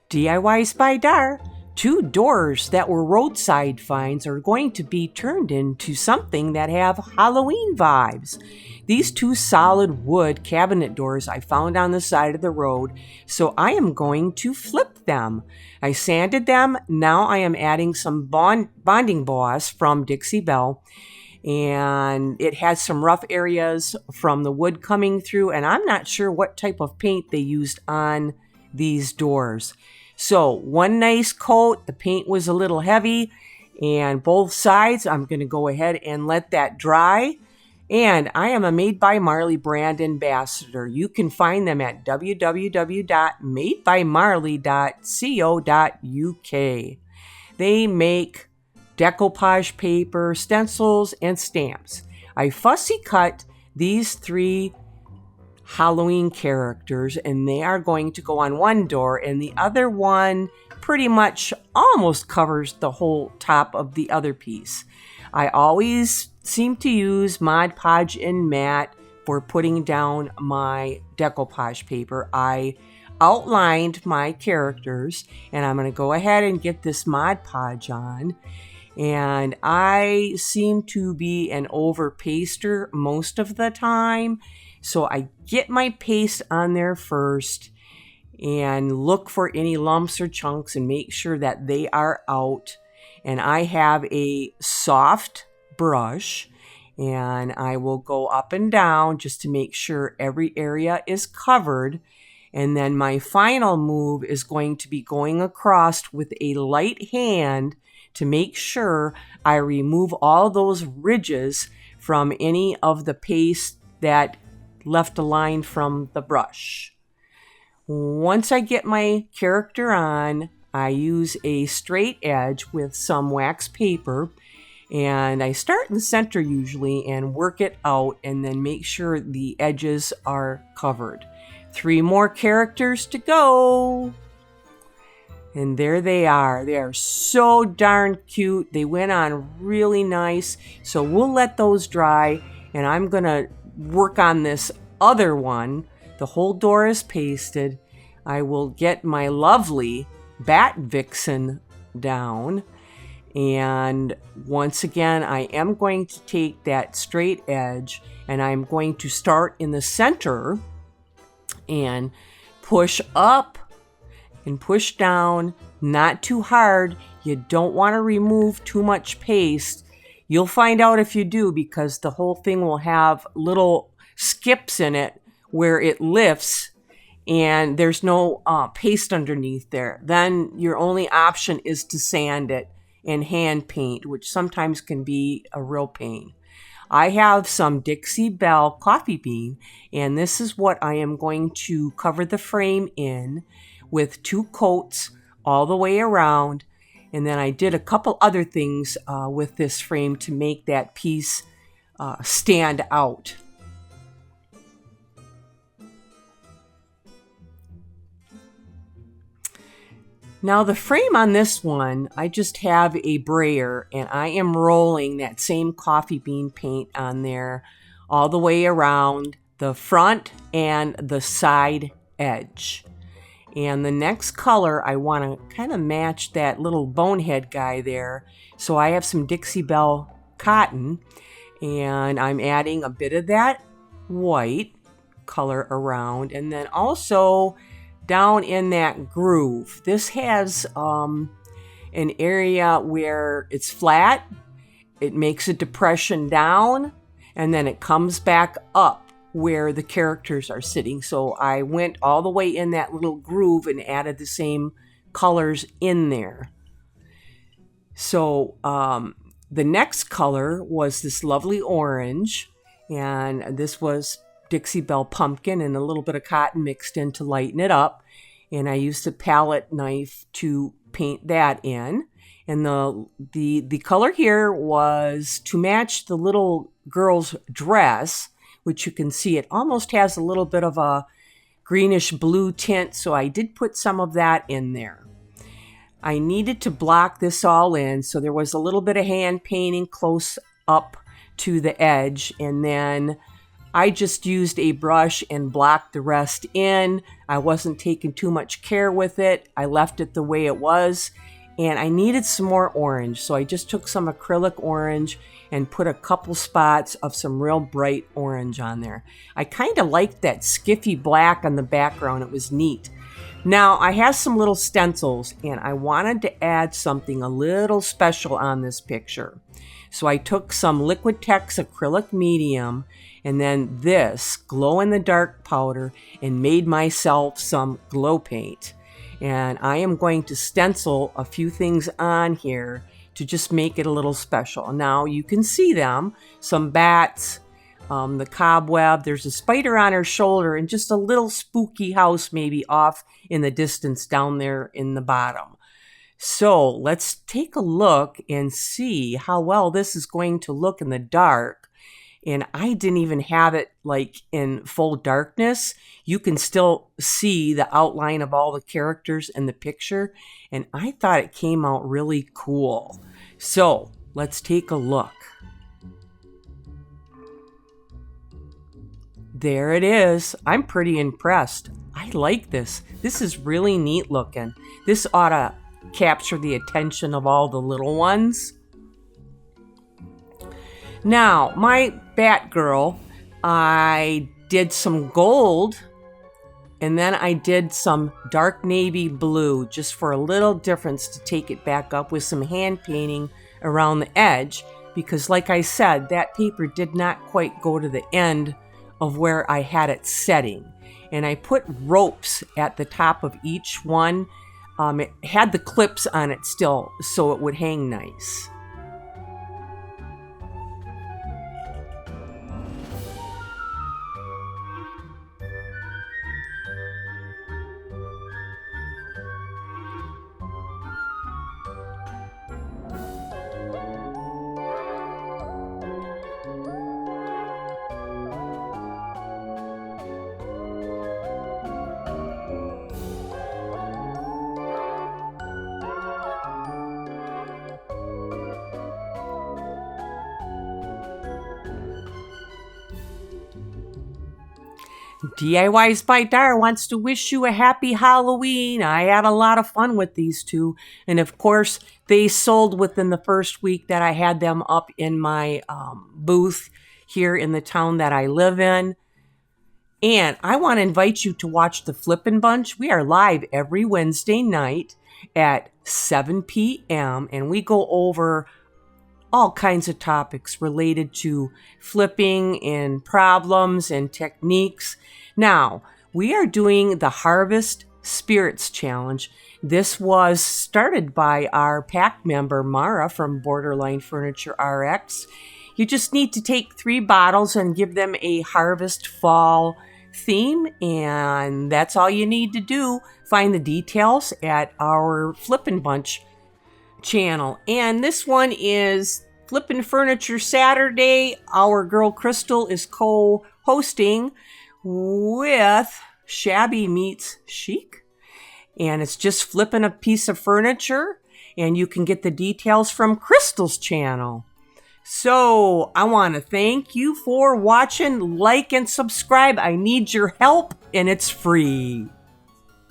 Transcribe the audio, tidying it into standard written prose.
diys-by-dar. 2 doors that were roadside finds are going to be turned into something that have Halloween vibes. These 2 solid wood cabinet doors I found on the side of the road, so I am going to flip them. I sanded them. Now I am adding some bonding boss from Dixie Belle, and it has some rough areas from the wood coming through, and I'm not sure what type of paint they used on these doors. So 1 nice coat, the paint was a little heavy, and both sides I'm going to go ahead and let that dry. And I am a Made by Marley brand ambassador. You can find them at www.madebymarley.co.uk. They make decoupage paper, stencils, and stamps. I fussy cut these 3 Halloween characters, and they are going to go on 1 door, and the other one pretty much almost covers the whole top of the other piece. I always seem to use Mod Podge and Matte for putting down my decoupage paper. I outlined my characters, and I'm going to go ahead and get this Mod Podge on. And I seem to be an over paster most of the time. So I get my paste on there first and look for any lumps or chunks and make sure that they are out. And I have a soft brush, and I will go up and down just to make sure every area is covered. And then my final move is going to be going across with a light hand to make sure I remove all those ridges from any of the paste that left a line from the brush. Once I get my character on, I use a straight edge with some wax paper, and I start in the center usually and work it out and then make sure the edges are covered. 3 more characters to go. And there they are. They are so darn cute. They went on really nice. So we'll let those dry, and I'm going to work on this other one. The whole door is pasted. I will get my lovely Bat Vixen down. And once again, I am going to take that straight edge, and I'm going to start in the center and push up and push down, not too hard. You don't want to remove too much paste. You'll find out if you do, because the whole thing will have little skips in it where it lifts and there's no paste underneath there. Then your only option is to sand it and hand paint, which sometimes can be a real pain. I have some Dixie Belle coffee bean, and this is what I am going to cover the frame in with 2 coats all the way around. And then I did a couple other things with this frame to make that piece stand out. Now the frame on this one, I just have a brayer, and I am rolling that same coffee bean paint on there all the way around the front and the side edge. And the next color, I want to kind of match that little bonehead guy there. So I have some Dixie Belle cotton, and I'm adding a bit of that white color around, and then also down in that groove. This has an area where it's flat. It makes a depression down, and then it comes back up where the characters are sitting. So I went all the way in that little groove and added the same colors in there. So the next color was this lovely orange, and this was Dixie Belle pumpkin and a little bit of cotton mixed in to lighten it up. And I used a palette knife to paint that in. And the color here was to match the little girl's dress, which you can see it almost has a little bit of a greenish blue tint. So I did put some of that in there. I needed to block this all in. So there was a little bit of hand painting close up to the edge. And then I just used a brush and blocked the rest in. I wasn't taking too much care with it. I left it the way it was, and I needed some more orange. So I just took some acrylic orange and put a couple spots of some real bright orange on there. I kind of liked that skiffy black on the background. It was neat. Now I have some little stencils, and I wanted to add something a little special on this picture. So I took some Liquitex acrylic medium and then this glow-in-the-dark powder and made myself some glow paint. And I am going to stencil a few things on here to just make it a little special. Now you can see them, some bats, the cobweb, there's a spider on her shoulder, and just a little spooky house maybe off in the distance down there in the bottom. So let's take a look and see how well this is going to look in the dark. And I didn't even have it like in full darkness. You can still see the outline of all the characters in the picture. And I thought it came out really cool. So let's take a look. There it is. I'm pretty impressed. I like this. This is really neat looking. This ought to capture the attention of all the little ones. Now, my Batgirl, I did some gold, and then I did some dark navy blue, just for a little difference to take it back up with some hand painting around the edge, because like I said, that paper did not quite go to the end of where I had it setting. And I put ropes at the top of each one. It had the clips on it still, so it would hang nice. diys-by-dar wants to wish you a happy Halloween. I had a lot of fun with these two. And of course, they sold within the first week that I had them up in my booth here in the town that I live in. And I want to invite you to watch the Flippin' Bunch. We are live every Wednesday night at 7 p.m. and we go over all kinds of topics related to flipping and problems and techniques. Now, we are doing the Harvest Spirits Challenge. This was started by our pack member, Mara from Borderline Furniture RX. You just need to take 3 bottles and give them a harvest fall theme, and that's all you need to do. Find the details at our Flippin' Bunch channel. And this one is Flippin' Furniture Saturday. Our girl Crystal is co-hosting with Shabby Meets Chic. And it's just flipping a piece of furniture. And you can get the details from Crystal's channel. So I want to thank you for watching. Like and subscribe. I need your help, and it's free.